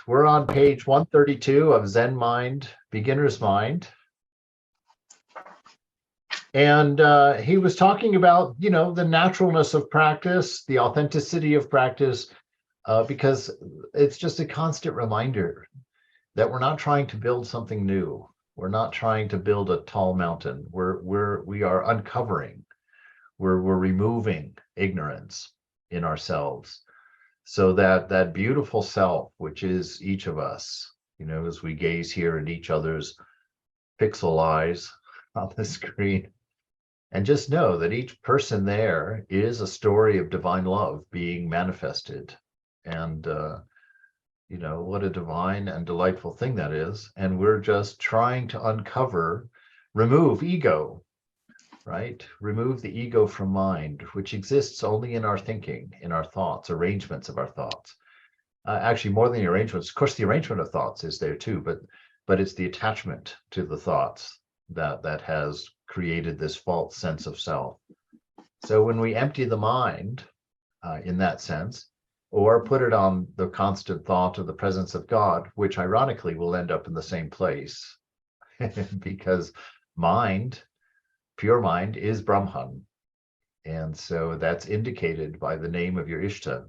We're on page 132 of Zen Mind, Beginner's Mind. And he was talking about, the naturalness of practice, the authenticity of practice, because it's just a constant reminder that we're not trying to build something new. We're not trying to build a tall mountain. We are uncovering, we're removing ignorance in ourselves. So that beautiful self, which is each of us, as we gaze here in each other's pixel eyes on the screen, and just know that each person there is a story of divine love being manifested. And, what a divine and delightful thing that is. And we're just trying to remove ego, right? Remove the ego from mind, which exists only in our thinking, in our thoughts, arrangements of our thoughts. Actually, more than the arrangements, of course, the arrangement of thoughts is there too, but it's the attachment to the thoughts that has created this false sense of self. So when we empty the mind in that sense, or put it on the constant thought of the presence of God, which ironically will end up in the same place, because mind, pure mind, is Brahman. And so that's indicated by the name of your Ishta.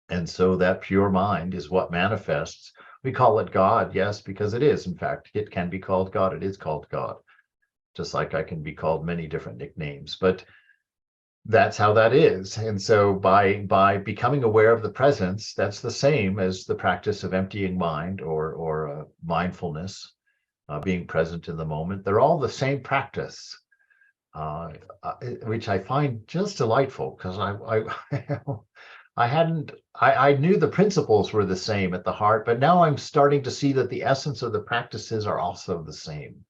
And so that pure mind is what manifests. We call it God, yes, because it is. In fact, it can be called God. It is called God, just like I can be called many different nicknames. But that's how that is. And so by becoming aware of the presence, that's the same as the practice of emptying mind or mindfulness, being present in the moment. They're all the same practice, which I find just delightful, because I knew the principles were the same at the heart, but now I'm starting to see that the essence of the practices are also the same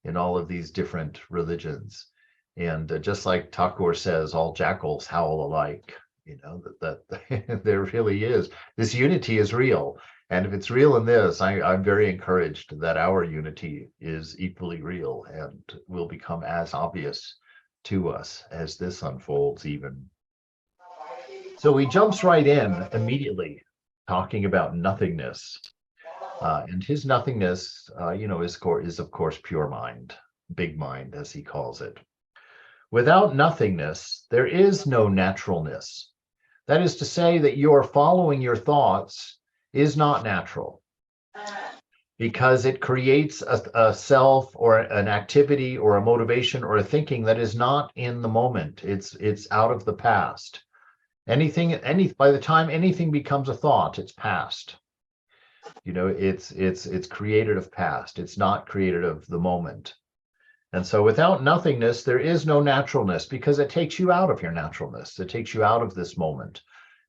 in all of these different religions. And just like Thakur says, all jackals howl alike, that there really is. This unity is real. And if it's real in this, I'm very encouraged that our unity is equally real and will become as obvious to us as this unfolds even. So he jumps right in immediately, talking about nothingness. And his nothingness, is of course pure mind, big mind, as he calls it. Without nothingness, there is no naturalness. That is to say that your following your thoughts is not natural, because it creates a self or an activity or a motivation or a thinking that is not in the moment. It's out of the past. By the time anything becomes a thought, it's past. It's created of past. It's not created of the moment. And so without nothingness, there is no naturalness, because it takes you out of your naturalness. It takes you out of this moment.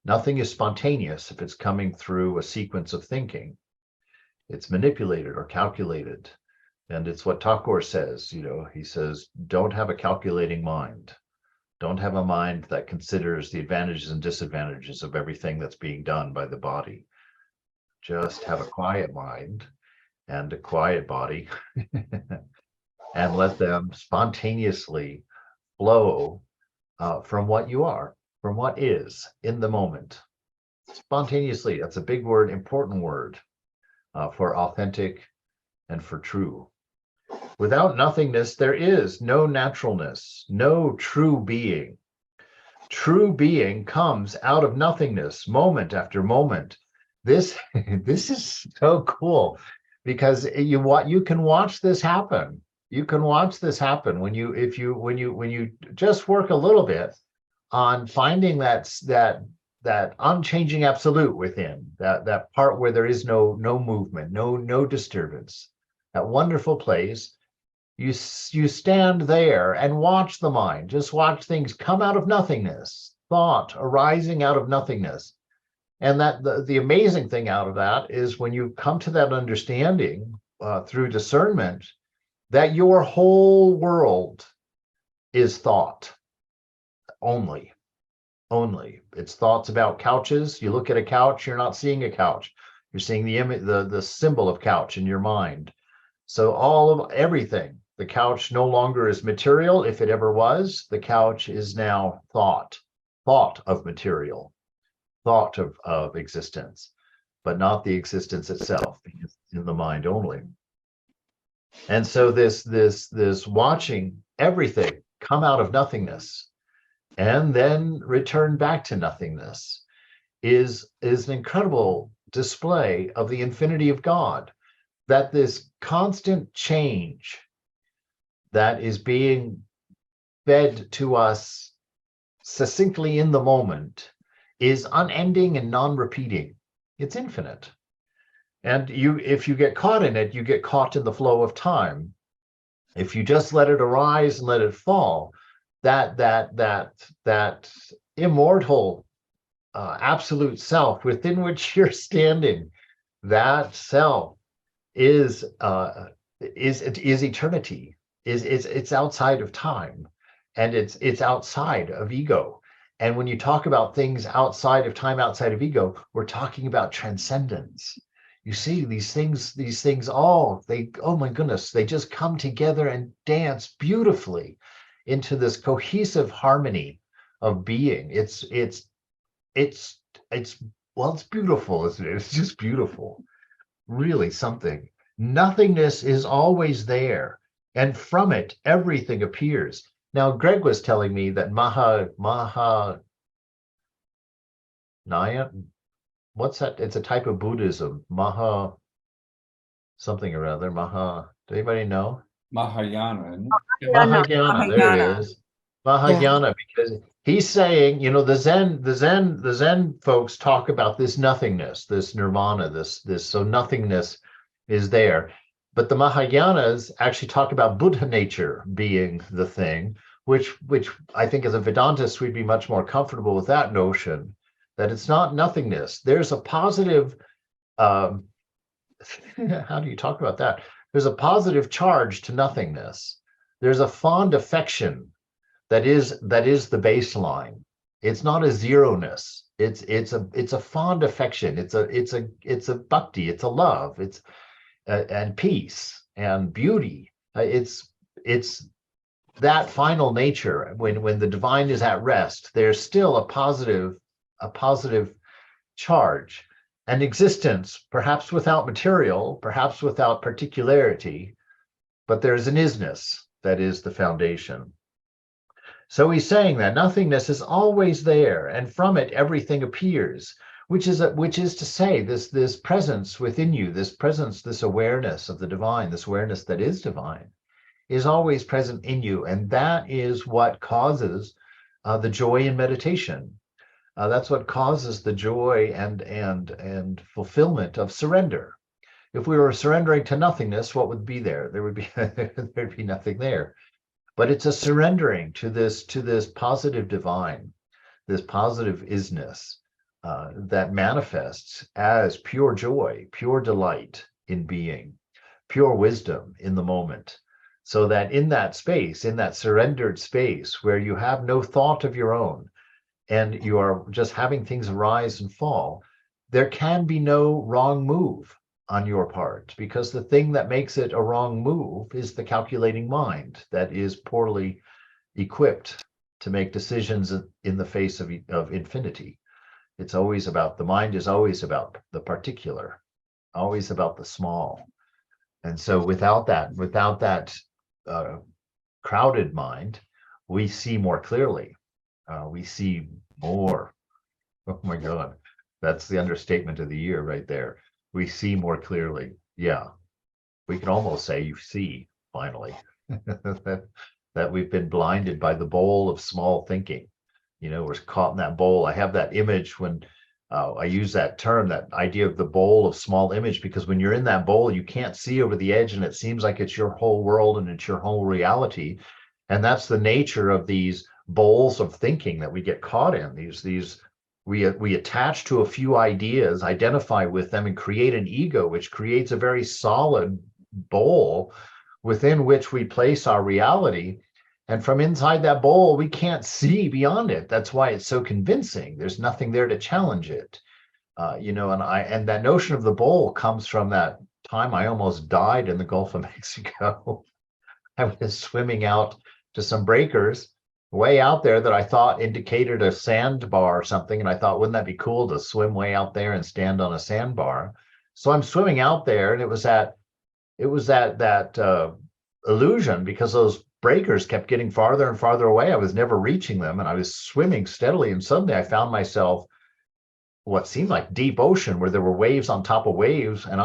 Nothing is spontaneous if it's coming through a sequence of thinking. It's manipulated or calculated. And it's what Thakur says, he says, don't have a calculating mind. Don't have a mind that considers the advantages and disadvantages of everything that's being done by the body. Just have a quiet mind and a quiet body. And let them spontaneously flow from what you are, from what is in the moment. Spontaneously, that's a big word, important word for authentic and for true. Without nothingness, there is no naturalness, no true being. True being comes out of nothingness, moment after moment. This is so cool, because you can watch this happen. You can watch this happen when you just work a little bit on finding that unchanging absolute within, that part where there is no movement, no disturbance, that wonderful place. You stand there and watch the mind, just watch things come out of nothingness, thought arising out of nothingness. And that the amazing thing out of that is when you come to that understanding through discernment, that your whole world is thought only. It's thoughts about couches. You look at a couch, you're not seeing a couch. You're seeing the image, the symbol of couch in your mind. So everything, the couch no longer is material. If it ever was, the couch is now thought of material, thought of existence. but not the existence itself, because it's in the mind only. And so this watching everything come out of nothingness and then return back to nothingness is an incredible display of the infinity of God, that this constant change that is being fed to us succinctly in the moment is unending and non-repeating. It's infinite. And if you get caught in it, you get caught in the flow of time. If you just let it arise and let it fall, that immortal absolute self within which you're standing, that self is eternity. It's outside of time, and it's outside of ego. And when you talk about things outside of time, outside of ego, we're talking about transcendence. You see, these things oh my goodness, they just come together and dance beautifully into this cohesive harmony of being. It's well, it's beautiful, isn't it? It's just beautiful. Really something. Nothingness is always there, and from it everything appears. Now, Greg was telling me that Mahayana, what's that? It's a type of Buddhism. Something or other. Does anybody know? Mahayana. Mahayana. There it is. Mahayana, because he's saying, the Zen folks talk about this nothingness, this nirvana, this so nothingness is there. But the Mahayanas actually talk about Buddha nature being the thing, which I think as a Vedantist, we'd be much more comfortable with that notion, that it's not nothingness. There's a positive, how do you talk about that? There's a positive charge to nothingness. There's a fond affection that is the baseline. It's not a zeroness. It's a fond affection. It's a bhakti. It's a love. It's and peace and beauty. It's that final nature. When the divine is at rest, there's still a positive charge, and existence, perhaps without material, perhaps without particularity, but there's an isness that is the foundation. So he's saying that nothingness is always there, and from it everything appears, which is to say, this presence within you, this presence, this awareness of the divine, this awareness that is divine, is always present in you, and that is what causes the joy in meditation. That's what causes the joy and fulfillment of surrender. If we were surrendering to nothingness, what would be there? There'd be nothing there. But it's a surrendering to this positive divine, this positive isness that manifests as pure joy, pure delight in being, pure wisdom in the moment. So that in that space, in that surrendered space where you have no thought of your own, and you are just having things rise and fall, there can be no wrong move on your part, because the thing that makes it a wrong move is the calculating mind that is poorly equipped to make decisions in the face of infinity. It's always about, the mind is always about the particular, always about the small. And so without that crowded mind, we see more clearly. We see more. Oh my God, that's the understatement of the year right there. We see more clearly. Yeah, we can almost say you see finally that we've been blinded by the bowl of small thinking. We're caught in that bowl. I have that image when I use that term, that idea of the bowl of small image, because when you're in that bowl, you can't see over the edge, and it seems like it's your whole world and it's your whole reality. And that's the nature of these bowls of thinking that we get caught in. We attach to a few ideas, identify with them, and create an ego, which creates a very solid bowl within which we place our reality. And from inside that bowl, we can't see beyond it. That's why it's so convincing. There's nothing there to challenge it. And that notion of the bowl comes from that time I almost died in the Gulf of Mexico. I was swimming out to some breakers way out there that I thought indicated a sandbar or something. And I thought, wouldn't that be cool to swim way out there and stand on a sandbar? So I'm swimming out there, and it was that illusion, because those breakers kept getting farther and farther away. I was never reaching them, and I was swimming steadily. And suddenly I found myself what seemed like deep ocean, where there were waves on top of waves. And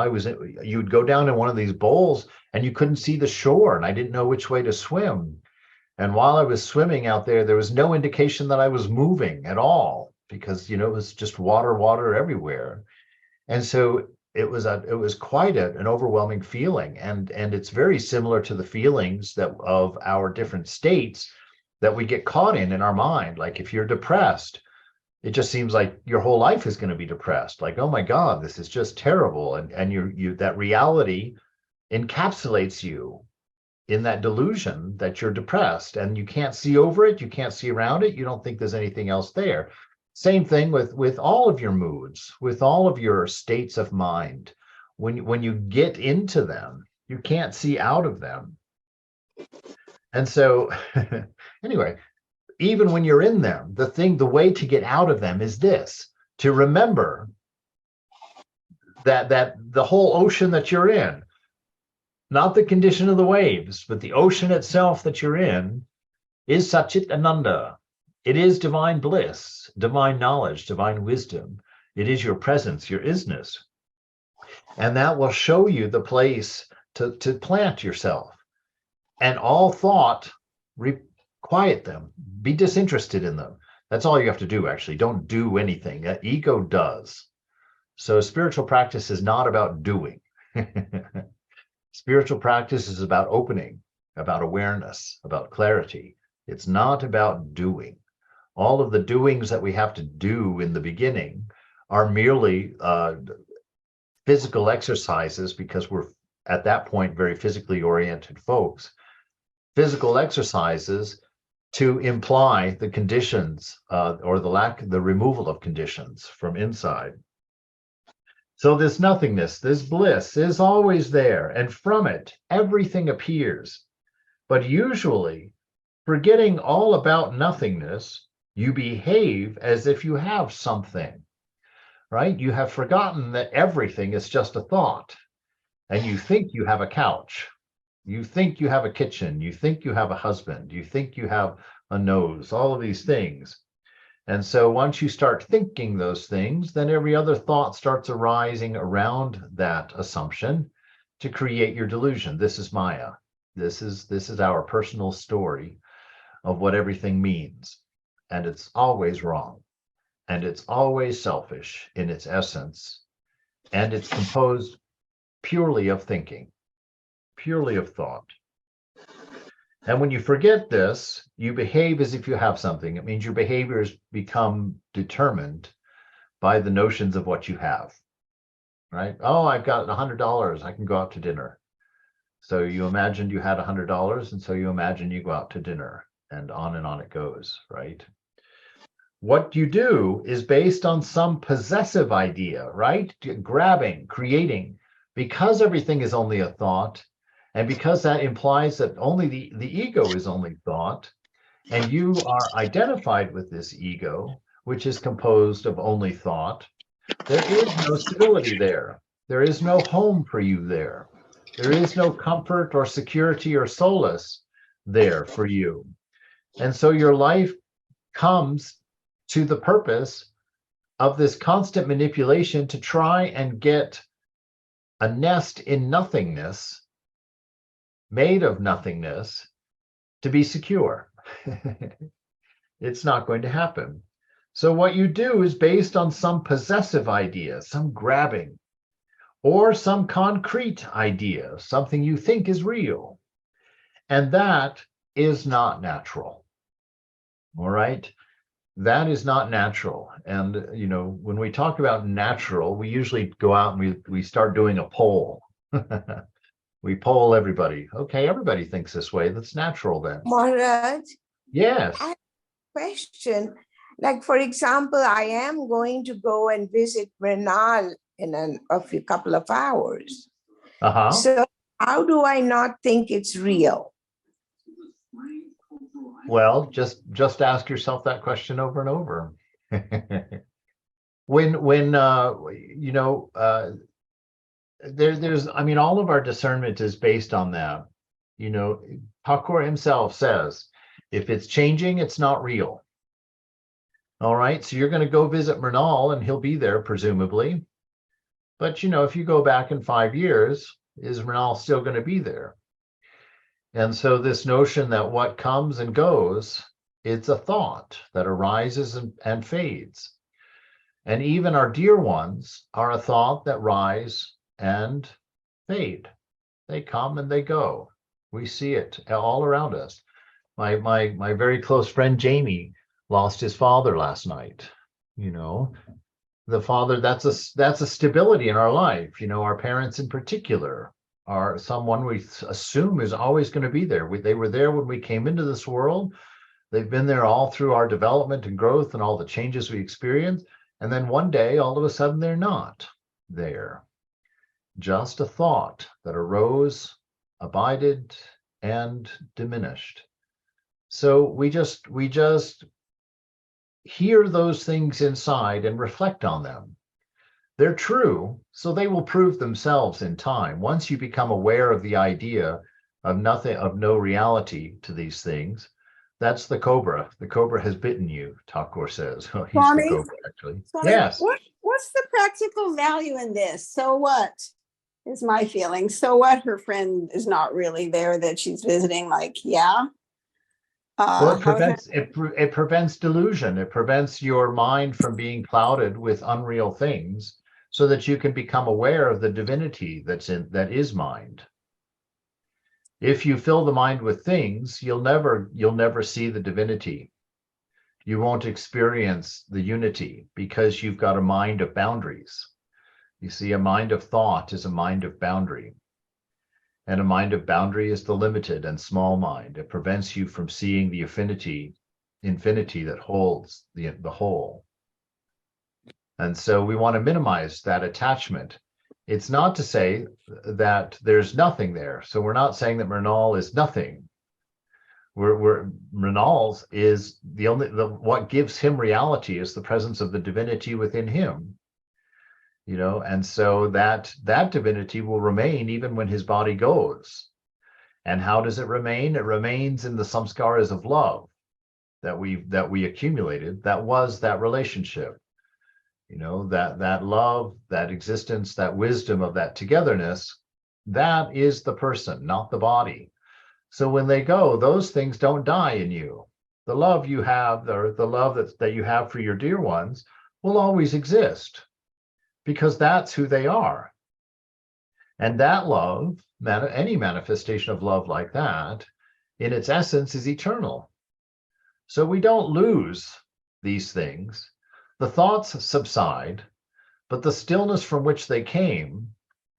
you'd go down in one of these bowls and you couldn't see the shore, and I didn't know which way to swim. And while I was swimming out there, there was no indication that I was moving at all, because, it was just water everywhere. And so it was quite an overwhelming feeling. And it's very similar to the feelings of our different states that we get caught in our mind. Like if you're depressed, it just seems like your whole life is going to be depressed. Like, oh my God, this is just terrible. And you that reality encapsulates you in that delusion that you're depressed, and you can't see over it, you can't see around it, you don't think there's anything else there. Same thing with all of your moods, with all of your states of mind. When you get into them, you can't see out of them. And so anyway, even when you're in them, the way to get out of them is this: to remember that the whole ocean that you're in, not the condition of the waves, but the ocean itself that you're in, is Satchit Ananda. It is divine bliss, divine knowledge, divine wisdom. It is your presence, your isness. And that will show you the place to plant yourself. And all thought, quiet them, be disinterested in them. That's all you have to do, actually. Don't do anything. That ego does. So spiritual practice is not about doing. Spiritual practice is about opening, about awareness, about clarity. It's not about doing. All of the doings that we have to do in the beginning are merely physical exercises, because we're at that point very physically oriented folks. Physical exercises to imply the conditions or the removal of conditions from inside. So this nothingness, this bliss is always there, and from it, everything appears. But usually, forgetting all about nothingness, you behave as if you have something, right? You have forgotten that everything is just a thought, and you think you have a couch. You think you have a kitchen. You think you have a husband. You think you have a nose, all of these things. And so once you start thinking those things, then every other thought starts arising around that assumption to create your delusion. This is Maya. This is our personal story of what everything means. And it's always wrong. And it's always selfish in its essence. And it's composed purely of thinking, purely of thought. And when you forget this, you behave as if you have something. It means your behaviors become determined by the notions of what you have, right? Oh, I've got $100. I can go out to dinner. So you imagined you had $100, and so you imagine you go out to dinner, and on it goes, right? What you do is based on some possessive idea, right? Grabbing, creating, because everything is only a thought. And because that implies that only the ego is only thought, and you are identified with this ego, which is composed of only thought, there is no stability there. There is no home for you there. There is no comfort or security or solace there for you. And so your life comes to the purpose of this constant manipulation to try and get a nest in nothingness, made of nothingness, to be secure. It's not going to happen. So what you do is based on some possessive idea, some grabbing, or some concrete idea, something you think is real. And that is not natural. All right? That is not natural. And, when we talk about natural, we usually go out and we start doing a poll. We poll everybody. Okay, everybody thinks this way. That's natural then. Maharaj, Yes. I have a question. Like, for example, I am going to go and visit Mrinal in a couple of hours. Uh-huh. So how do I not think it's real? Well, just ask yourself that question over and over. When there's, I mean, all of our discernment is based on that. Thakur himself says, if it's changing, it's not real. All right, so you're going to go visit Mrinal and he'll be there presumably. But if you go back in 5 years, is Mrinal still going to be there? And so this notion that what comes and goes, it's a thought that arises and fades. And even our dear ones are a thought that rise and fade. They come and they go. We see it all around us. My very close friend Jamie lost his father last night. The father, that's a stability in our life. Our parents in particular are someone we assume is always going to be there. They were there when we came into this world. They've been there all through our development and growth and all the changes we experienced. And then one day, all of a sudden, they're not there. Just a thought that arose, abided, and diminished. So we just hear those things inside and reflect on them. They're true, so they will prove themselves in time. Once you become aware of the idea of nothing, of no reality to these things, that's the cobra. The cobra has bitten you, Thakur says. Oh, he's Swami, the cobra, actually. Swami, Yes. What's the practical value in this? So what is my feeling? So what her friend is not really there that she's visiting? Like, yeah. Well, it prevents delusion. It prevents your mind from being clouded with unreal things, so that you can become aware of the divinity that is mind. If you fill the mind with things, you'll never see the divinity. You won't experience the unity because you've got a mind of boundaries. You see, a mind of thought is a mind of boundary. And a mind of boundary is the limited and small mind. It prevents you from seeing the infinity that holds the whole. And so we want to minimize that attachment. It's not to say that there's nothing there. So we're not saying that Mrinal is nothing. Mrinal's is what gives him reality is the presence of the divinity within him. And so that divinity will remain even when his body goes. And how does it remain? It remains in the samskaras of love that we accumulated. That was that relationship. That love, that existence, that wisdom of that togetherness, that is the person, not the body. So when they go, those things don't die in you. The love you have, or the love that you have for your dear ones, will always exist, because that's who they are. And that love, any manifestation of love like that, in its essence is eternal. So we don't lose these things. The thoughts subside, but the stillness from which they came,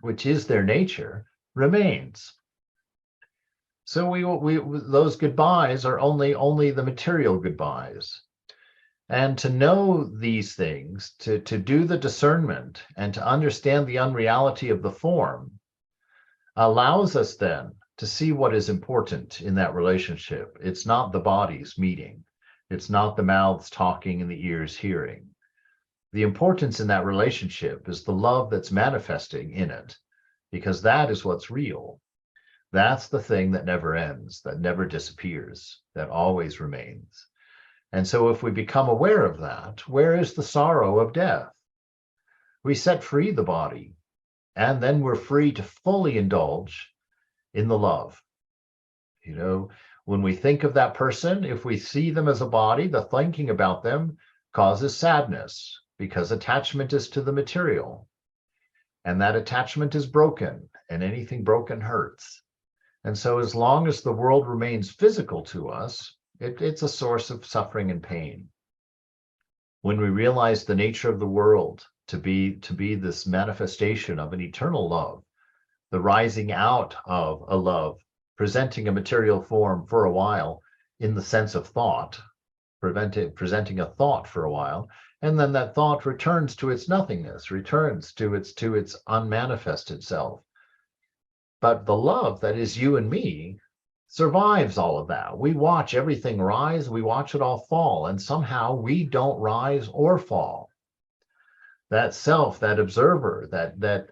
which is their nature, remains. So those goodbyes are only the material goodbyes. And to know these things, to do the discernment and to understand the unreality of the form, allows us then to see what is important in that relationship. It's not the bodies meeting. It's not the mouths talking and the ears hearing. The importance in that relationship is the love that's manifesting in it, because that is what's real. That's the thing that never ends, that never disappears, that always remains. And so if we become aware of that, where is the sorrow of death? We set free the body, and then we're free to fully indulge in the love. When we think of that person, if we see them as a body, the thinking about them causes sadness, because attachment is to the material. And that attachment is broken, and anything broken hurts. And so as long as the world remains physical to us, it's a source of suffering and pain. When we realize the nature of the world to be this manifestation of an eternal love, the rising out of a love, presenting a material form for a while in the sense of thought, presenting a thought for a while, and then that thought returns to its nothingness, returns to its unmanifested self. But the love that is you and me survives all of that. We watch everything rise, we watch it all fall, and somehow we don't rise or fall. That self, that observer, that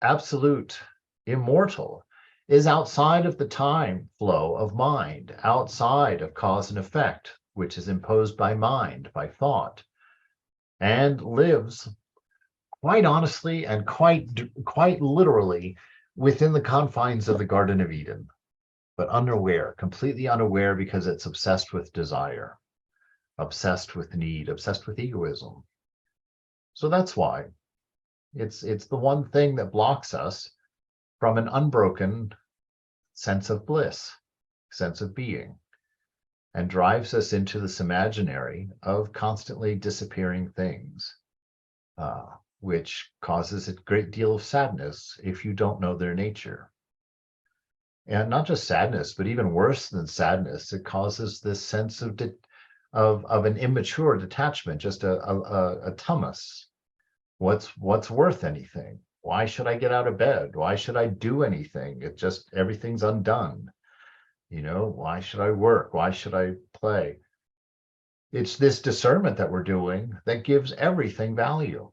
absolute immortal is outside of the time flow of mind, outside of cause and effect, which is imposed by mind, by thought, and lives quite honestly and quite literally within the confines of the Garden of Eden, but unaware, completely unaware, because it's obsessed with desire, obsessed with need, obsessed with egoism. So that's why it's the one thing that blocks us from an unbroken sense of bliss, sense of being, and drives us into this imaginary of constantly disappearing things, which causes a great deal of sadness if you don't know their nature. And not just sadness, but even worse than sadness, it causes this sense of an immature detachment, just a tummus. What's worth anything? Why should I get out of bed? Why should I do anything? It just, everything's undone. You know, why should I work? Why should I play? It's this discernment that we're doing that gives everything value.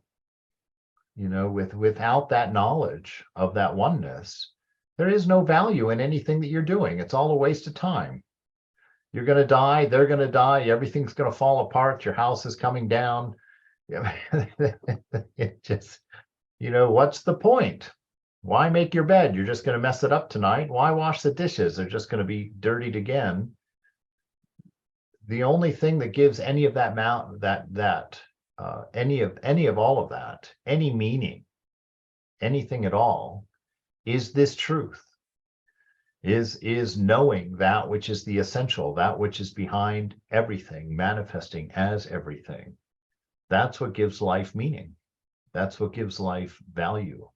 You know, without that knowledge of that oneness, there is no value in anything that you're doing. It's all a waste of time. You're going to die. They're going to die. Everything's going to fall apart. Your house is coming down. It just, you know, what's the point? Why make your bed? You're just going to mess it up tonight. Why wash the dishes? They're just going to be dirtied again. The only thing that gives any of that any of all of that, any meaning, anything at all, is this truth, is knowing that which is the essential, that which is behind everything, manifesting as everything. That's what gives life meaning. That's what gives life value.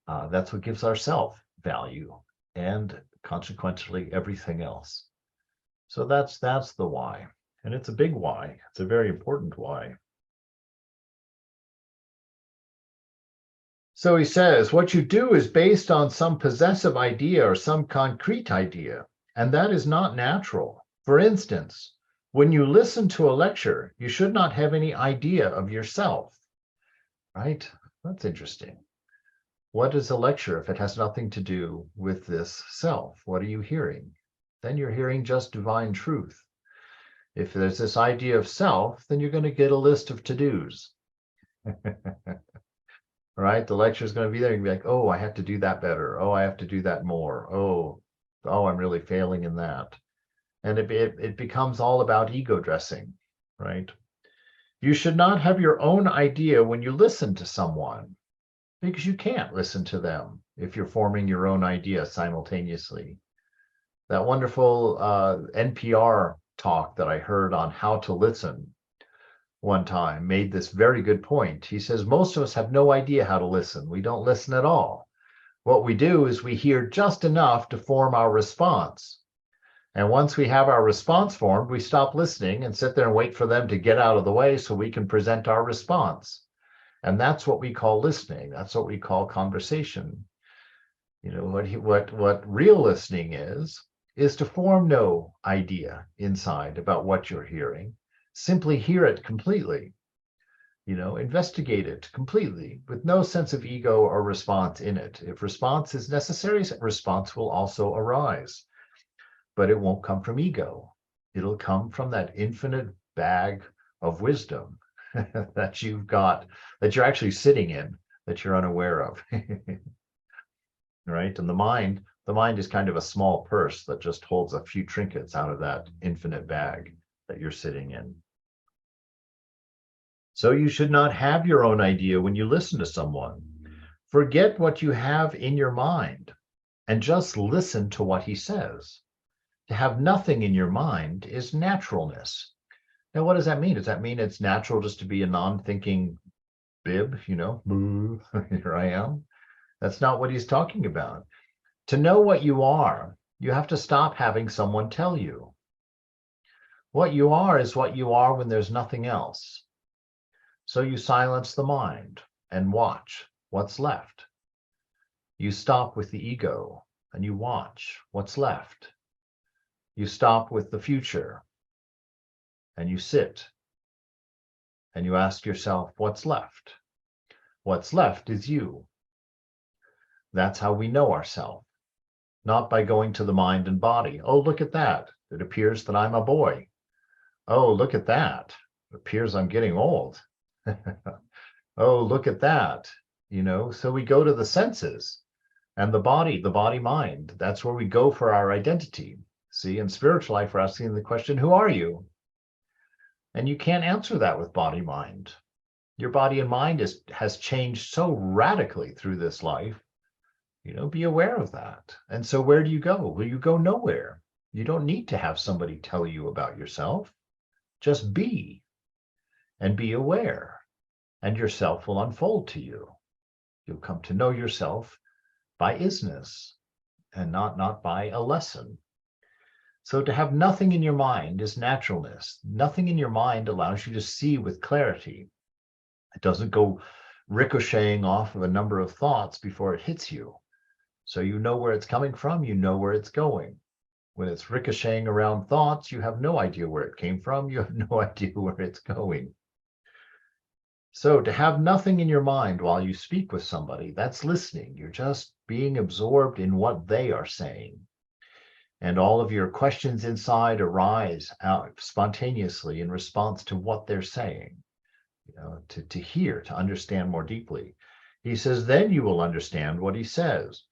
That's what gives ourself value, and consequently everything else. So that's the why. And it's a big why. It's a very important why. So he says, what you do is based on some possessive idea or some concrete idea, and that is not natural. For instance, when you listen to a lecture, you should not have any idea of yourself, right? That's interesting. What is a lecture if it has nothing to do with this self? What are you hearing? Then you're hearing just divine truth. If there's this idea of self, then you're going to get a list of to-dos. Right? The lecture is going to be there. You're going to be like, oh, I have to do that better. Oh, I have to do that more. Oh, I'm really failing in that. And it becomes all about ego dressing, right? You should not have your own idea when you listen to someone, because you can't listen to them if you're forming your own idea simultaneously. That wonderful NPR talk that I heard on how to listen one time made this very good point. He says, most of us have no idea how to listen. We don't listen at all. What we do is we hear just enough to form our response. And once we have our response formed, we stop listening and sit there and wait for them to get out of the way so we can present our response. And that's what we call listening. That's what we call conversation. You know, what real listening is to form no idea inside about what you're hearing. Simply hear it completely. You know, investigate it completely with no sense of ego or response in it. If response is necessary, response will also arise. But it won't come from ego. It'll come from that infinite bag of wisdom that you've got, that you're actually sitting in, that you're unaware of. Right? And the mind is kind of a small purse that just holds a few trinkets out of that infinite bag that you're sitting in. So you should not have your own idea when you listen to someone. Forget what you have in your mind and just listen to what he says. To have nothing in your mind is naturalness. Now, what does that mean? Does that mean it's natural just to be a non-thinking bib, you know, boo, here I am? That's not what he's talking about. To know what you are, you have to stop having someone tell you. What you are is what you are when there's nothing else. So you silence the mind and watch what's left. You stop with the ego and you watch what's left. you stop with the future and you sit and you ask yourself, what's left? What's left is you. That's how we know ourselves, not by going to the mind and body. Oh, look at that. It appears that I'm a boy. Oh, look at that. It appears I'm getting old. Oh, look at that. So we go to the senses and the body mind. That's where we go for our identity. See, in spiritual life, we're asking the question, who are you? And you can't answer that with body mind. Your body and mind has changed so radically through this life. Be aware of that. And so where do you go? Well, you go nowhere. You don't need to have somebody tell you about yourself. Just be and be aware, and yourself will unfold to you. You'll come to know yourself by isness and not by a lesson. So to have nothing in your mind is naturalness. Nothing in your mind allows you to see with clarity. It doesn't go ricocheting off of a number of thoughts before it hits you. So you know where it's coming from, you know where it's going. When it's ricocheting around thoughts, you have no idea where it came from, you have no idea where it's going. So to have nothing in your mind while you speak with somebody, that's listening. You're just being absorbed in what they are saying. And all of your questions inside arise out spontaneously in response to what they're saying, to hear, to understand more deeply. He says, then you will understand what he says.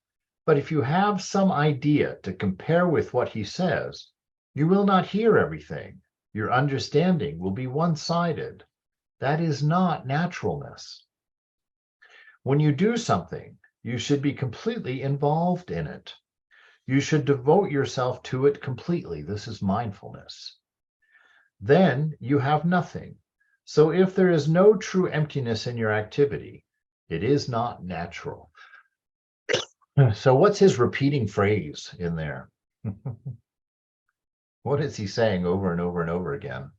But if you have some idea to compare with what he says, you will not hear everything. Your understanding will be one-sided. That is not naturalness. When you do something, you should be completely involved in it. You should devote yourself to it completely. This is mindfulness. Then you have nothing. So if there is no true emptiness in your activity, it is not natural. So what's his repeating phrase in there? What is he saying over and over and over again?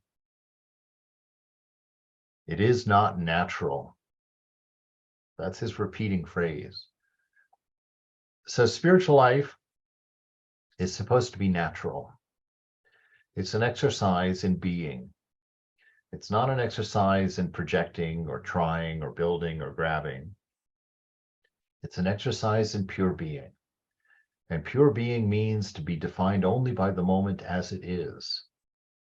It is not natural. That's his repeating phrase. So spiritual life is supposed to be natural. It's an exercise in being. It's not an exercise in projecting or trying or building or grabbing. It's an exercise in pure being. And pure being means to be defined only by the moment as it is,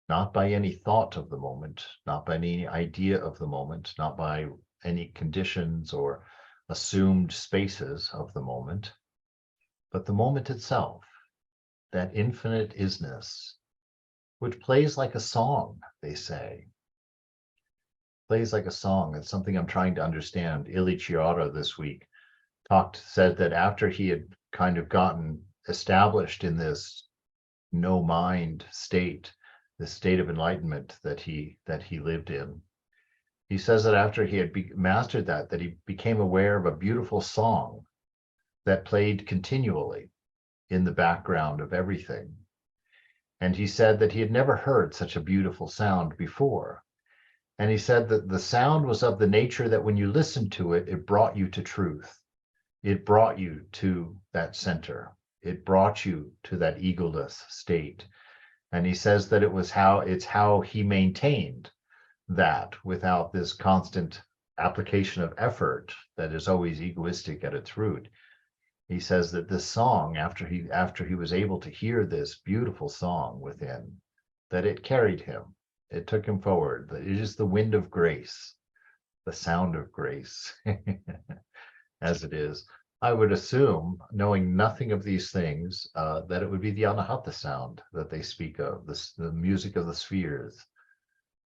not by any thought of the moment, not by any idea of the moment, not by any conditions or assumed spaces of the moment, but the moment itself, that infinite isness, which plays like a song, they say. Plays like a song. It's something I'm trying to understand. Ili Chiara this week said that after he had kind of gotten established in this no mind state, this state of enlightenment that he lived in, he says that after he had mastered that he became aware of a beautiful song that played continually in the background of everything. And he said that he had never heard such a beautiful sound before. And he said that the sound was of the nature that when you listened to it, it brought you to truth. It brought you to that center. It brought you to that egoless state. And he says that it's how he maintained that without this constant application of effort that is always egoistic at its root. He says that this song, after he was able to hear this beautiful song within, that it carried him. It took him forward. It is the wind of grace, the sound of grace, as it is. I would assume, knowing nothing of these things, that it would be the Anahata sound that they speak of, the music of the spheres,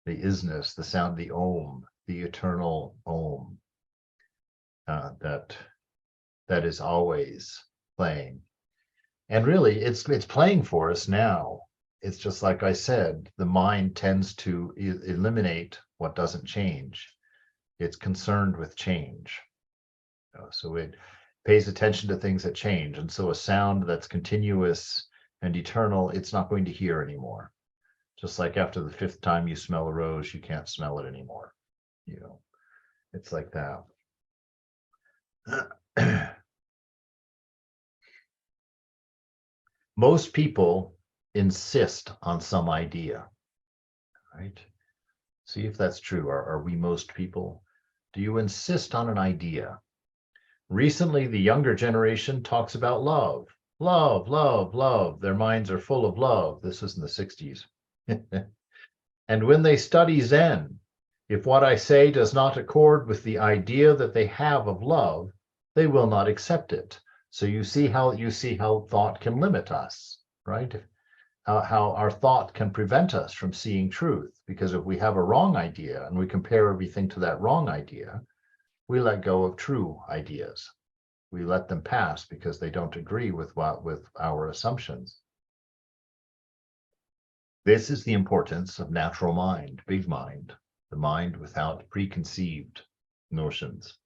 the isness, the sound, the Om, the eternal Om, that is always playing. And really, it's playing for us now. It's just like I said, the mind tends to eliminate what doesn't change. It's concerned with change. So it pays attention to things that change. And so a sound that's continuous and eternal, it's not going to hear anymore. Just like after the fifth time you smell a rose, you can't smell it anymore. It's like that. Most people insist on some idea, right? See if that's true. Are we most people? Do you insist on an idea? Recently, the younger generation talks about love. Love, love, love. Their minds are full of love. This was in the 60s. And when they study Zen, if what I say does not accord with the idea that they have of love, they will not accept it. So you see how thought can limit us, right? How our thought can prevent us from seeing truth. Because if we have a wrong idea and we compare everything to that wrong idea, we let go of true ideas. We let them pass because they don't agree with our assumptions. This is the importance of natural mind, big mind, the mind without preconceived notions.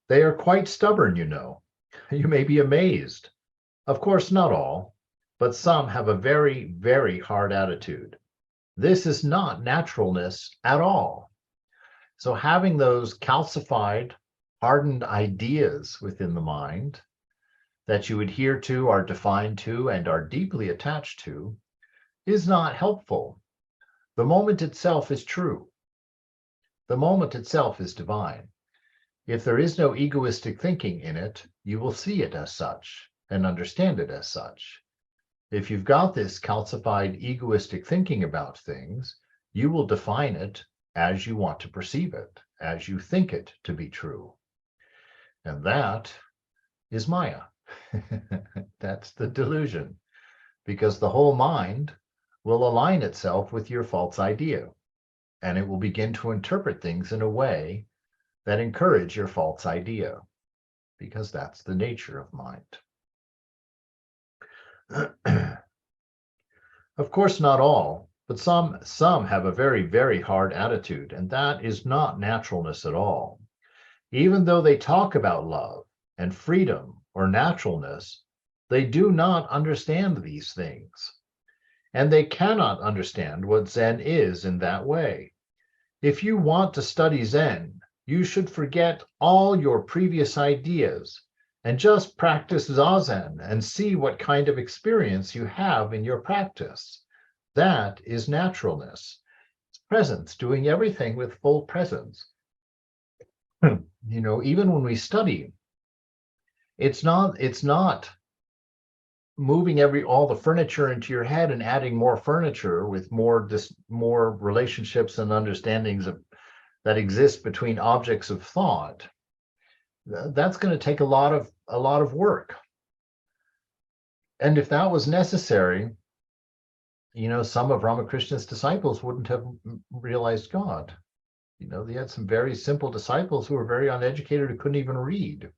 They are quite stubborn, you know. You may be amazed. Of course, not all, but some have a very, very hard attitude. This is not naturalness at all. So having those calcified, hardened ideas within the mind that you adhere to, are defined to, and are deeply attached to, is not helpful. The moment itself is true. The moment itself is divine. If there is no egoistic thinking in it, you will see it as such and understand it as such. If you've got this calcified, egoistic thinking about things, you will define it as you want to perceive it, as you think it to be true. And that is Maya. That's the delusion, because the whole mind will align itself with your false idea, and it will begin to interpret things in a way that encourage your false idea, because that's the nature of mind. Of course, not all, but some have a very, very hard attitude, and that is not naturalness at all. Even though they talk about love and freedom or naturalness, they do not understand these things. And they cannot understand what Zen is in that way. If you want to study Zen, you should forget all your previous ideas and just practice Zazen and see what kind of experience you have in your practice. That is naturalness. It's presence, doing everything with full presence. You know, even when we study, it's not moving all the furniture into your head and adding more furniture with more relationships and understandings that exist between objects of thought. That's going to take a lot of work. And if that was necessary, you know, some of Ramakrishna's disciples wouldn't have realized God. You know, they had some very simple disciples who were very uneducated, who couldn't even read.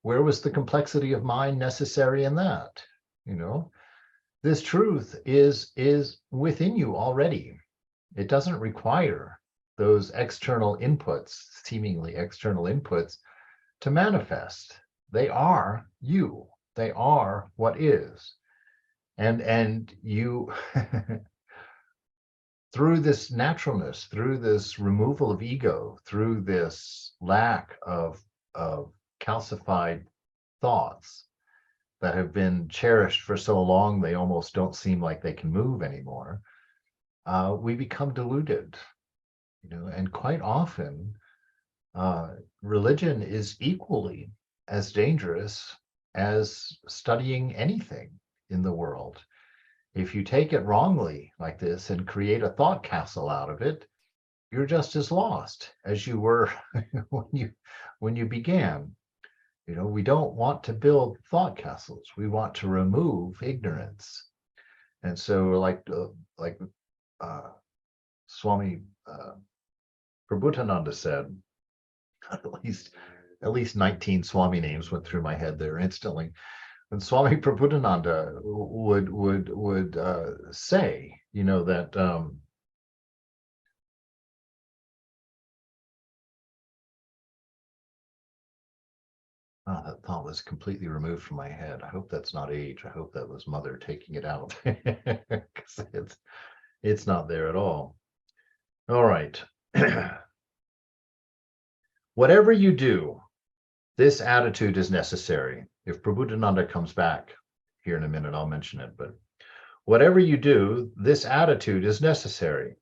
Where was the complexity of mind necessary in that? You know, this truth is within you already. It doesn't require those external inputs, seemingly external inputs, to manifest. They are you. They are what is. And you, through this naturalness, through this removal of ego, through this lack of calcified thoughts that have been cherished for so long they almost don't seem like they can move anymore, we become deluded. You know, and quite often, religion is equally as dangerous as studying anything in the world. If you take it wrongly like this and create a thought castle out of it, you're just as lost as you were when you began. You know, we don't want to build thought castles. We want to remove ignorance. And so, like Swami Prabhupada said, at least 19 Swami names went through my head there instantly. And Swami Prabhupada would say, you know, that that thought was completely removed from my head. I hope that's not age. I hope that was Mother taking it out, because it's not there at all. All right. Whatever you do, this attitude is necessary. If Prabhupada comes back here in a minute, I'll mention it, but whatever you do, this attitude is necessary.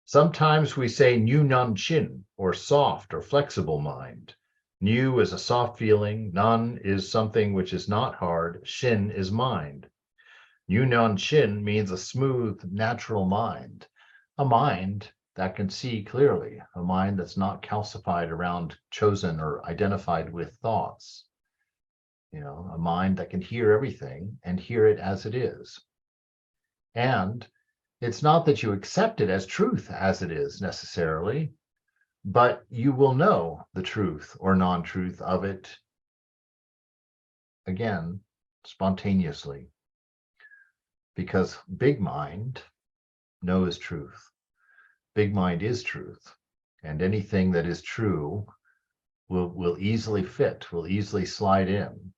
Sometimes we say Nyu Nan Chin, or soft or flexible mind. New is a soft feeling, Nan is something which is not hard, Shin is mind. Nyu Nan Chin means a smooth, natural mind, a mind that can see clearly, a mind that's not calcified around chosen or identified with thoughts. You know, a mind that can hear everything and hear it as it is. And it's not that you accept it as truth as it is necessarily, but you will know the truth or non-truth of it, again, spontaneously. Because big mind knows truth. Big mind is truth. And anything that is true will easily fit, will easily slide in.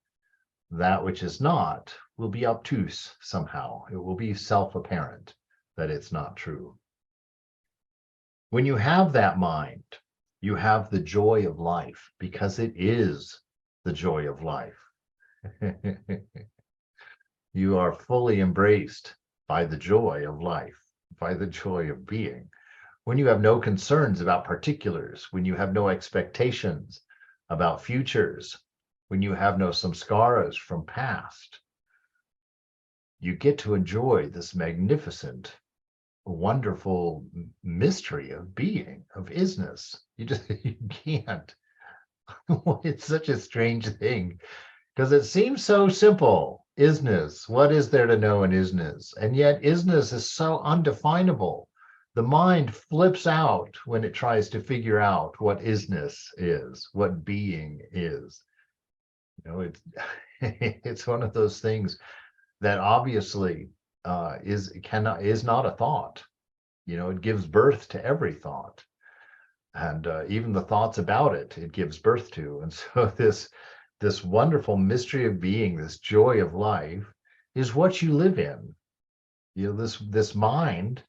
That which is not will be obtuse somehow. It will be self-apparent that it's not true. When you have that mind, you have the joy of life, because it is the joy of life. You are fully embraced by the joy of life, by the joy of being. When you have no concerns about particulars, when you have no expectations about futures, when you have no samskaras from past, you get to enjoy this magnificent, wonderful mystery of being, of isness. You can't. It's such a strange thing, because it seems so simple. Isness, what is there to know in isness? And yet isness is so undefinable. The mind flips out when it tries to figure out what isness is, what being is. You know, it's one of those things that obviously is not a thought. You know, it gives birth to every thought, and even the thoughts about it gives birth to. And so this wonderful mystery of being, this joy of life, is what you live in. You know, this mind,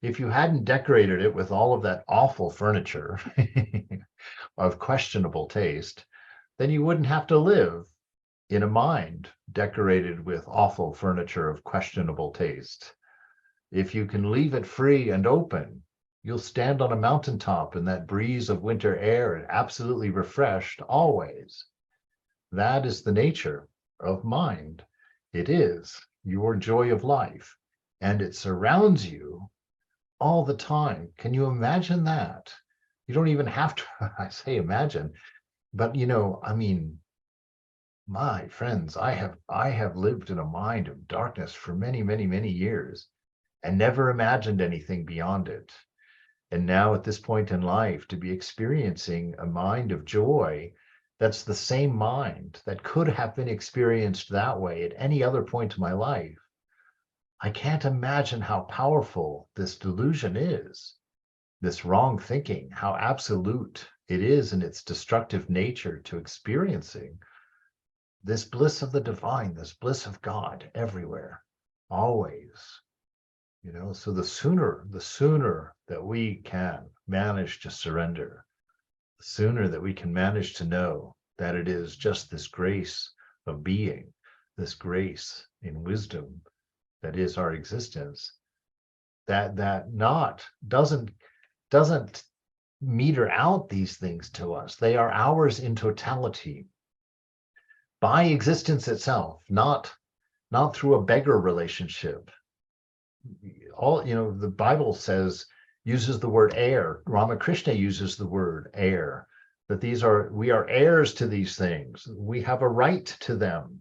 if you hadn't decorated it with all of that awful furniture of questionable taste, then you wouldn't have to live in a mind decorated with awful furniture of questionable taste. If you can leave it free and open, you'll stand on a mountaintop in that breeze of winter air, absolutely refreshed always. That is the nature of mind. It is your joy of life, and it surrounds you all the time. Can you imagine that? You don't even have to, I say imagine, but you know, I mean, my friends, I have lived in a mind of darkness for many, many, many years and never imagined anything beyond it. And now at this point in life, to be experiencing a mind of joy, that's the same mind that could have been experienced that way at any other point in my life. I can't imagine how powerful this delusion is, this wrong thinking, how absolute it is in its destructive nature to experiencing this bliss of the divine, this bliss of God everywhere, always. You know, so the sooner that we can manage to surrender, the sooner that we can manage to know that it is just this grace of being, this grace in wisdom that is our existence, that doesn't meter out these things to us. They are ours in totality, by existence itself, not through a beggar relationship. All, you know, the Bible uses the word heir. Ramakrishna uses the word heir, that we are heirs to these things. We have a right to them.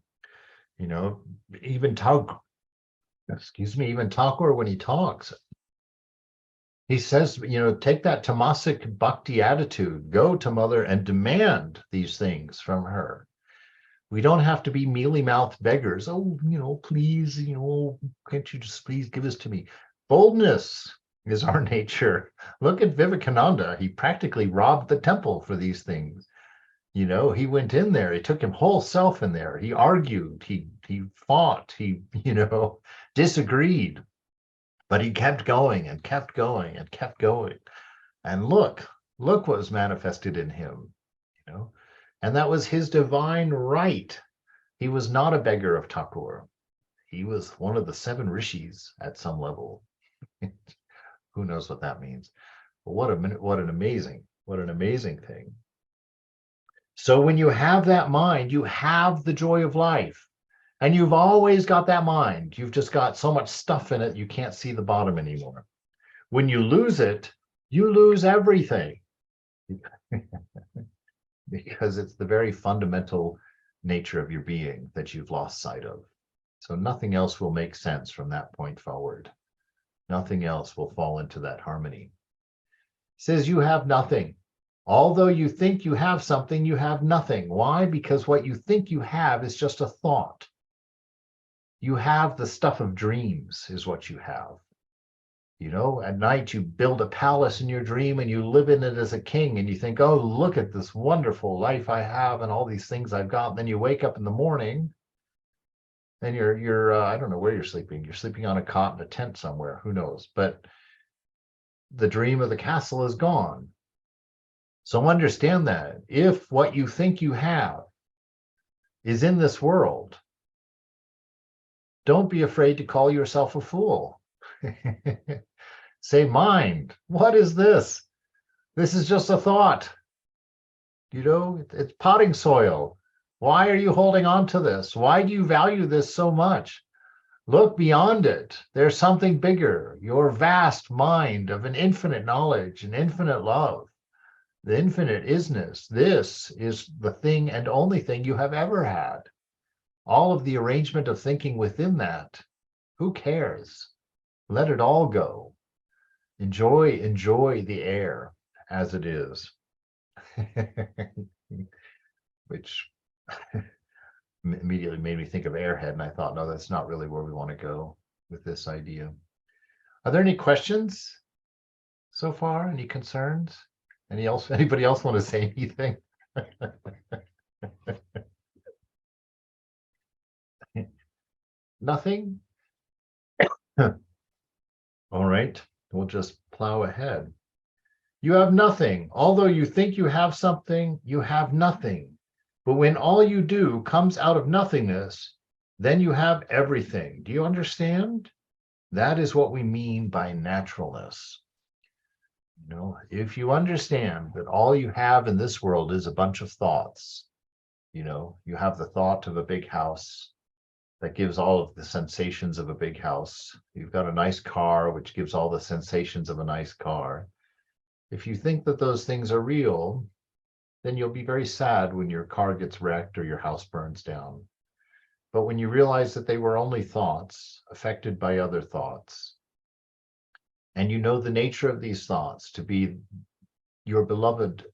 You know, even Thakur, when he talks, he says, you know, take that tamasic bhakti attitude, go to Mother and demand these things from her. We don't have to be mealy-mouthed beggars. Oh, you know, please, you know, can't you just please give this to me? Boldness is our nature. Look at Vivekananda. He practically robbed the temple for these things. You know, he went in there. He took him whole self in there. He argued. He fought. He, you know, disagreed. But he kept going and kept going and kept going. And look what was manifested in him, you know. And that was his divine right. He was not a beggar of Thakur. He was one of the 7 rishis at some level. Who knows what that means? But what an amazing thing. So when you have that mind, you have the joy of life. And you've always got that mind. You've just got so much stuff in it, you can't see the bottom anymore. When you lose it, you lose everything. Because it's the very fundamental nature of your being that you've lost sight of. So nothing else will make sense from that point forward. Nothing else will fall into that harmony. It says you have nothing. Although you think you have something, you have nothing. Why? Because what you think you have is just a thought. You have the stuff of dreams is what you have. You know, at night you build a palace in your dream and you live in it as a king and you think, oh, look at this wonderful life I have and all these things I've got. And then you wake up in the morning and you're I don't know where you're sleeping. You're sleeping on a cot in a tent somewhere, who knows? But the dream of the castle is gone. So understand that if what you think you have is in this world, don't be afraid to call yourself a fool. Say, mind, what is this? This is just a thought. You know, it's potting soil. Why are you holding on to this? Why do you value this so much? Look beyond it. There's something bigger, your vast mind of an infinite knowledge and infinite love, the infinite isness. This is the thing and only thing you have ever had. All of the arrangement of thinking within that, who cares? Let it all go. Enjoy the air as it is. Which immediately made me think of Airhead, and I thought, no, that's not really where we want to go with this idea. Are there any questions so far? Any concerns? Anybody else want to say anything? Nothing? All right, we'll just plow ahead. You have nothing. Although you think you have something, you have nothing. But when all you do comes out of nothingness, then you have everything. Do you understand? That is what we mean by naturalness. You know, if you understand that all you have in this world is a bunch of thoughts, you know, you have the thought of a big house that gives all of the sensations of a big house. You've got a nice car, which gives all the sensations of a nice car. If you think that those things are real, then you'll be very sad when your car gets wrecked or your house burns down. But when you realize that they were only thoughts affected by other thoughts, and you know the nature of these thoughts to be your beloved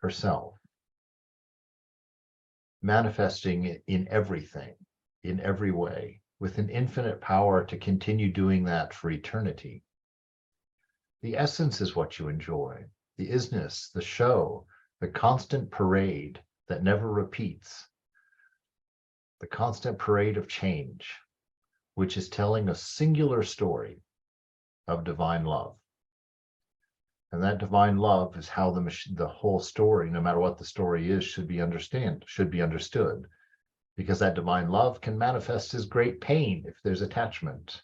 herself, manifesting in everything, in every way, with an infinite power to continue doing that for eternity. The essence is what you enjoy, the isness, the show, the constant parade that never repeats, the constant parade of change, which is telling a singular story of divine love. And that divine love is how the whole story, no matter what the story is, should be understood. Because that divine love can manifest as great pain if there's attachment.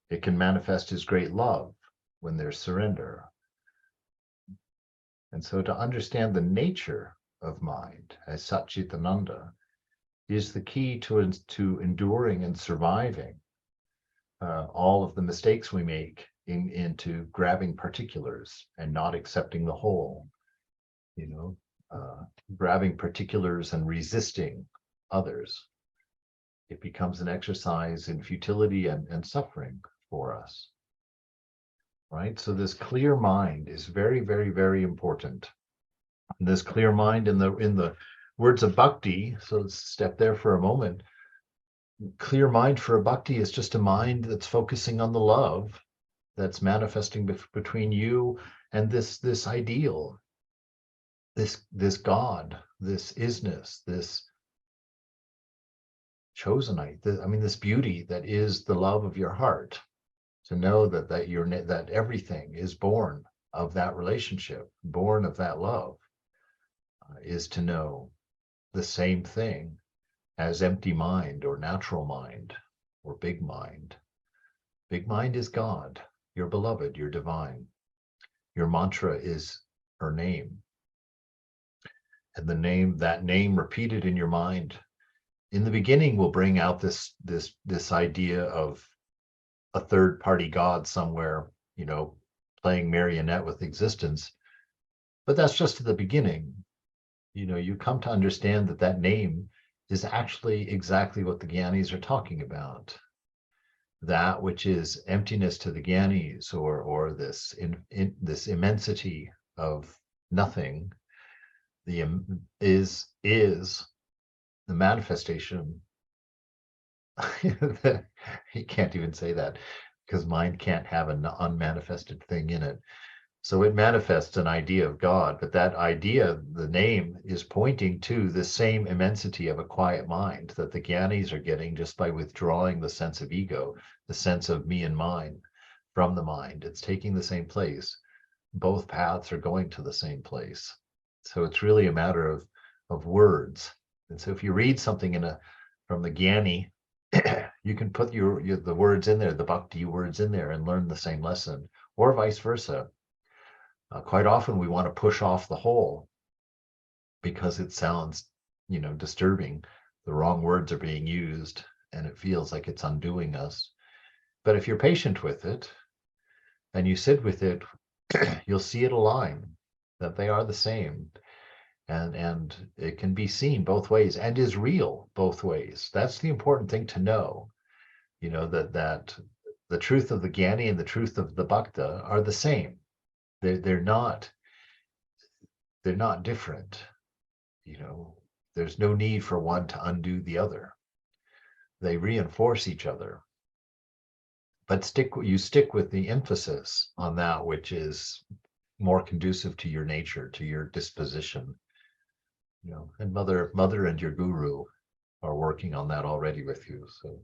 It can manifest as great love when there's surrender. And so to understand the nature of mind as Satchitananda is the key to enduring and surviving all of the mistakes we make into grabbing particulars and not accepting the whole, you know, grabbing particulars and resisting others. It becomes an exercise in futility and suffering for us. Right? So this clear mind is very, very, very important. And this clear mind in the words of Bhakti, so let's step there for a moment. Clear mind for a Bhakti is just a mind that's focusing on the love that's manifesting between you and this ideal, this God, this isness, this chosenite, this beauty that is the love of your heart. To know that everything is born of that relationship, born of that love, is to know the same thing as empty mind or natural mind or big mind. Big mind is God, your beloved, your divine. Your mantra is her name. And that name repeated in your mind in the beginning will bring out this idea of a third party God somewhere, playing marionette with existence. But that's just the beginning. You come to understand that name is actually exactly what the Gyanis are talking about. That which is emptiness to the Gyanis, or this this immensity of nothing, is the manifestation. He can't even say that because mind can't have an unmanifested thing in it. So it manifests an idea of God, but that idea, the name, is pointing to the same immensity of a quiet mind that the Gyanis are getting just by withdrawing the sense of ego, the sense of me and mine from the mind. It's taking the same place. Both paths are going to the same place. So it's really a matter of words. And so if you read something from the Gyani, you can put the words in there, the bhakti words in there, and learn the same lesson, or vice versa. Quite often we want to push off the whole because it sounds, disturbing. The wrong words are being used and it feels like it's undoing us. But if you're patient with it and you sit with it, you'll see it align, that they are the same. And it can be seen both ways and is real both ways. That's the important thing to know, that the truth of the Gyani and the truth of the Bhakta are the same. They're not different. There's no need for one to undo the other. They reinforce each other. But you stick with the emphasis on that which is more conducive to your nature, to your disposition. And mother and your guru are working on that already with you. So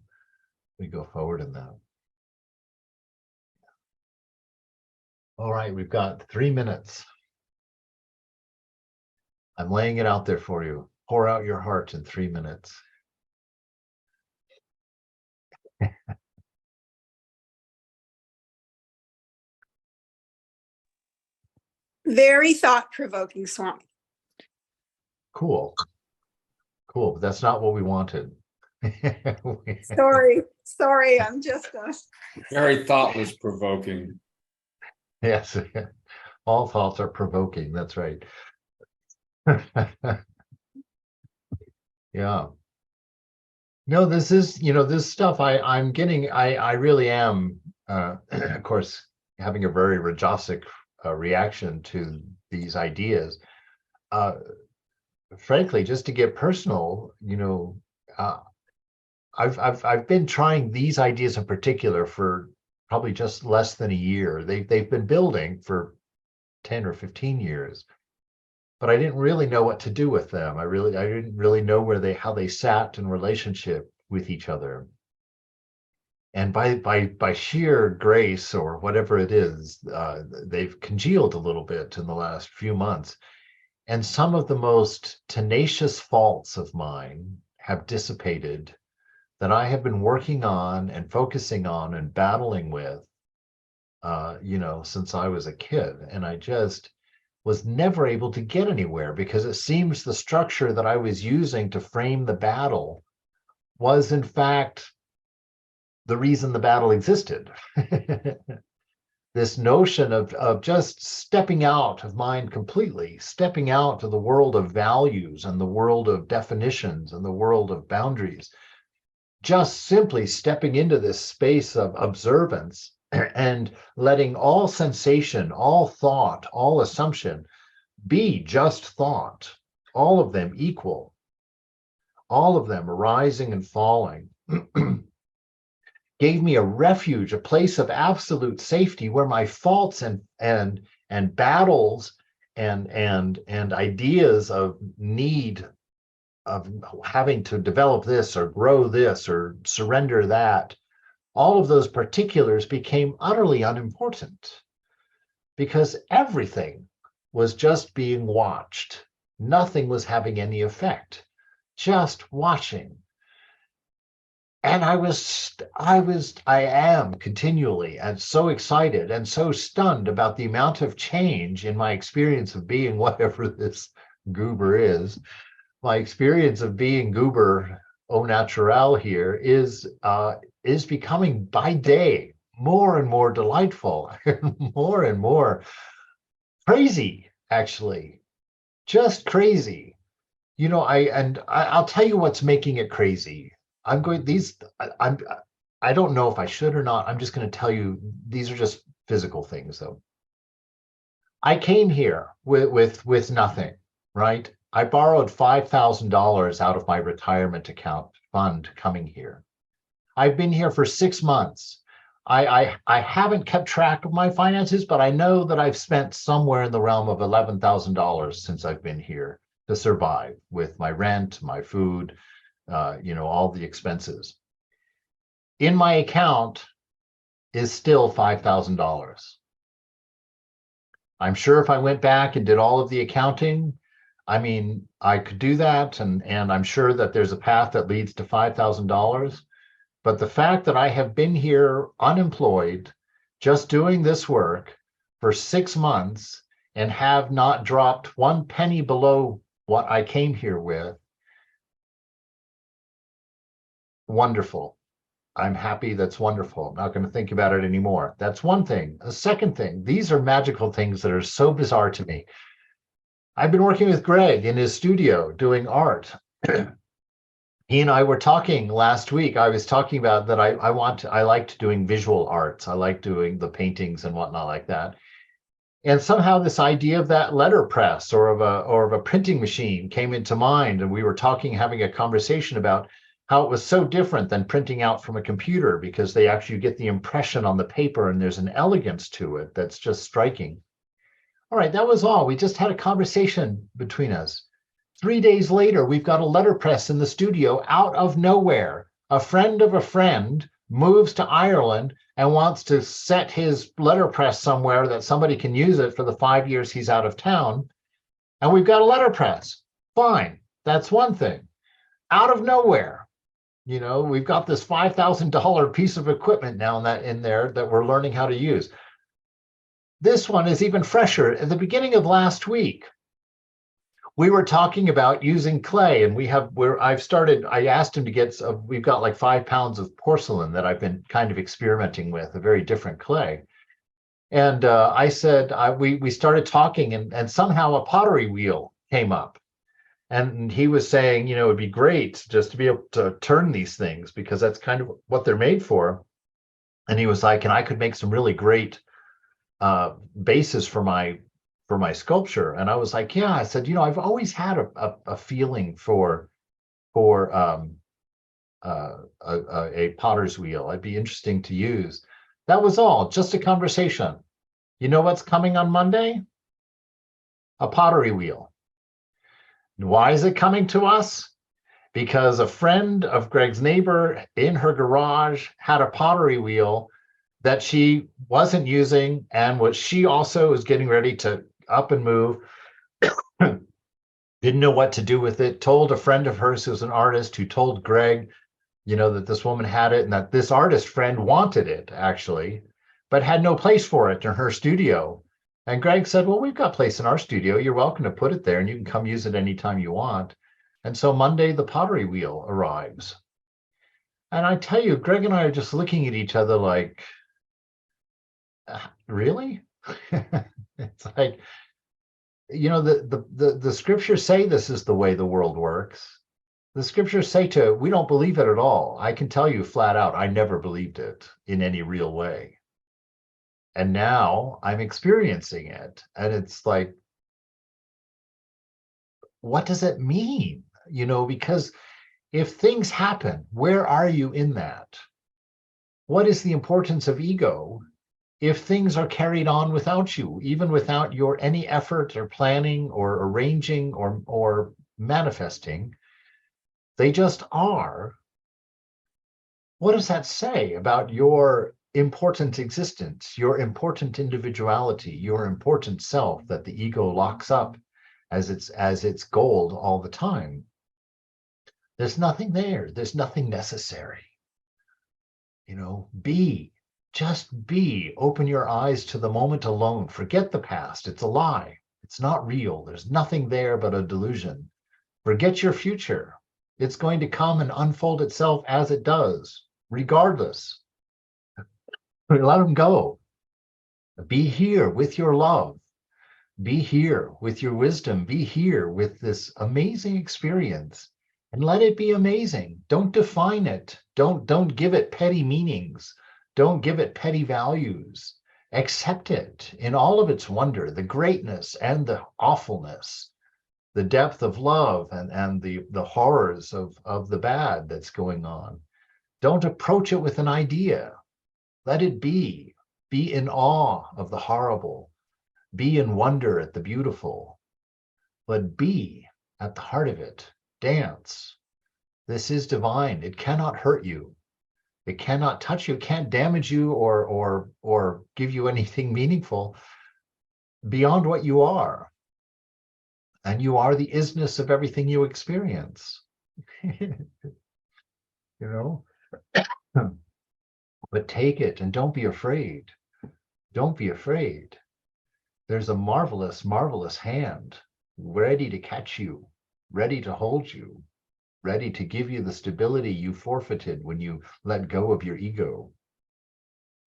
we go forward in that. All right, we've got 3 minutes. I'm laying it out there for you. Pour out your heart in 3 minutes. Very thought-provoking, Swami. Cool. But that's not what we wanted. Sorry, I'm just Very thoughtless provoking. Yes, all thoughts are provoking. That's right. Yeah. No, this is, this stuff I'm getting, I really am, of course, having a very Rajasic reaction to these ideas. Frankly, just to get personal, I've been trying these ideas in particular for probably just less than a year. They've been building for 10 or 15 years, but I didn't really know what to do with them. I didn't really know how they sat in relationship with each other. And by sheer grace or whatever it is, they've congealed a little bit in the last few months. And some of the most tenacious faults of mine have dissipated, that I have been working on and focusing on and battling with, since I was a kid. And I just was never able to get anywhere because it seems the structure that I was using to frame the battle was, in fact, the reason the battle existed. This notion of just stepping out of mind completely, stepping out to the world of values and the world of definitions and the world of boundaries, just simply stepping into this space of observance and letting all sensation, all thought, all assumption be just thought, all of them equal, all of them arising and falling, gave me a refuge, a place of absolute safety where my faults and battles and ideas of need of having to develop this or grow this or surrender that, all of those particulars became utterly unimportant because everything was just being watched. Nothing was having any effect, just watching And I am continually and so excited and so stunned about the amount of change in my experience of being whatever this goober is. My experience of being goober au naturel here is becoming by day more and more delightful, more and more crazy, actually, just crazy. You know, I'll tell you what's making it crazy. I don't know if I should or not. I'm just going to tell you, these are just physical things though. I came here with nothing, right? I borrowed $5,000 out of my retirement account fund coming here. I've been here for 6 months. I haven't kept track of my finances, but I know that I've spent somewhere in the realm of $11,000 since I've been here to survive with my rent, my food, all the expenses. In my account is still $5,000. I'm sure if I went back and did all of the accounting, I mean, I could do that, and I'm sure that there's a path that leads to $5,000. But the fact that I have been here unemployed, just doing this work for 6 months and have not dropped one penny below what I came here with, wonderful. I'm happy. That's wonderful. I'm not going to think about it anymore. That's one thing. The second thing, these are magical things that are so bizarre to me. I've been working with Greg in his studio doing art. He and I were talking last week. I was talking about that I liked doing visual arts. I like doing the paintings and whatnot like that. And somehow this idea of that letterpress or of a printing machine came into mind. And we were talking, having a conversation about how it was so different than printing out from a computer, because they actually get the impression on the paper and there's an elegance to it that's just striking. All right, that was all. We just had a conversation between us. 3 days later, we've got a letterpress in the studio out of nowhere. A friend of a friend moves to Ireland and wants to set his letterpress somewhere that somebody can use it for the 5 years he's out of town. And we've got a letterpress. Fine, that's one thing. Out of nowhere, we've got this $5,000 piece of equipment now in there that we're learning how to use. This one is even fresher. At the beginning of last week, we were talking about using clay, and I asked him to get, we've got like 5 pounds of porcelain that I've been kind of experimenting with, a very different clay. And I said, we started talking, and somehow a pottery wheel came up. And he was saying, it'd be great just to be able to turn these things, because that's kind of what they're made for. And he was like, and I could make some really great bases for my sculpture. And I was like, yeah. I said, I've always had a feeling for a potter's wheel. It'd be interesting to use. That was all, just a conversation. You know what's coming on Monday? A pottery wheel. Why is it coming to us? Because a friend of Greg's neighbor in her garage had a pottery wheel that she wasn't using, and what she also was getting ready to up and move. Didn't know what to do with it. Told a friend of hers who's an artist, who told Greg, that this woman had it, and that this artist friend wanted it actually, but had no place for it in her studio. And Greg said, well, we've got place in our studio. You're welcome to put it there, and you can come use it anytime you want. And so Monday, the pottery wheel arrives. And I tell you, Greg and I are just looking at each other like, really? It's like, the scriptures say this is the way the world works. The scriptures say we don't believe it at all. I can tell you flat out, I never believed it in any real way. And now I'm experiencing it. And it's like, what does it mean? Because if things happen, where are you in that? What is the importance of ego if things are carried on without you, even without your any effort or planning or arranging or manifesting? They just are. What does that say about your important existence, your important individuality, your important self that the ego locks up as its gold all the time? There's nothing there. There's nothing necessary. Be, just be, open your eyes to the moment alone. Forget the past. It's a lie. It's not real. There's nothing there but a delusion. Forget your future. It's going to come and unfold itself as it does, regardless. Let them go. Be here with your love. Be here with your wisdom. Be here with this amazing experience and let it be amazing. Don't define it. Don't give it petty meanings. Don't give it petty values. Accept it in all of its wonder, the greatness and the awfulness, the depth of love and the horrors of the bad that's going on. Don't approach it with an idea. Let it be. Be in awe of the horrible. Be in wonder at the beautiful. But be at the heart of it. Dance. This is divine. It cannot hurt you. It cannot touch you. It can't damage you or give you anything meaningful beyond what you are. And you are the isness of everything you experience. But take it and don't be afraid. Don't be afraid. There's a marvelous, marvelous hand ready to catch you, ready to hold you, ready to give you the stability you forfeited when you let go of your ego.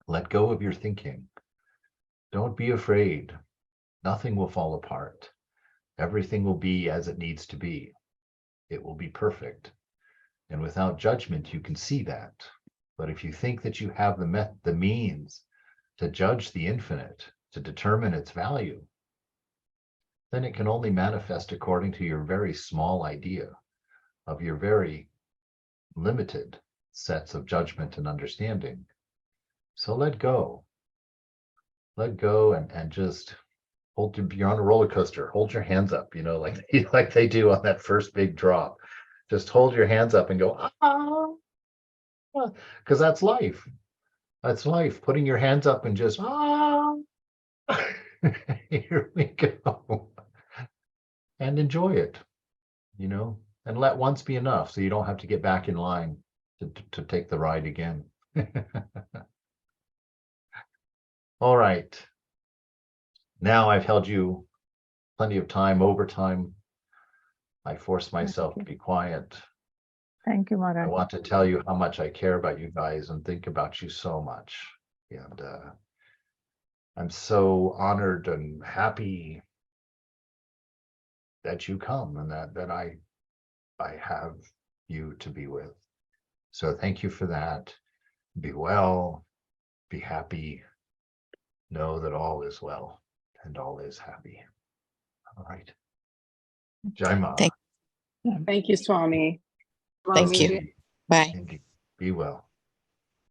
Let go of your thinking. Don't be afraid. Nothing will fall apart. Everything will be as it needs to be. It will be perfect. And without judgment, you can see that. But if you think that you have the means to judge the infinite, to determine its value, then it can only manifest according to your very small idea of your very limited sets of judgment and understanding. So let go. Let go and just you're on a roller coaster, hold your hands up, like they do on that first big drop. Just hold your hands up and go, ah, because that's life. That's life. Putting your hands up and just, ah, here we go. And enjoy it, and let once be enough so you don't have to get back in line to take the ride again. All right. Now I've held you plenty of time, overtime. I forced myself to be quiet. Thank you, I Maharaj. want to tell you how much I care about you guys and think about you so much. And I'm so honored and happy that you come and that I have you to be with. So thank you for that. Be well, be happy. Know that all is well and all is happy. All right. Jai Ma. Thank you, Swami. Swami. Thank you. Bye. Indeed. Be well.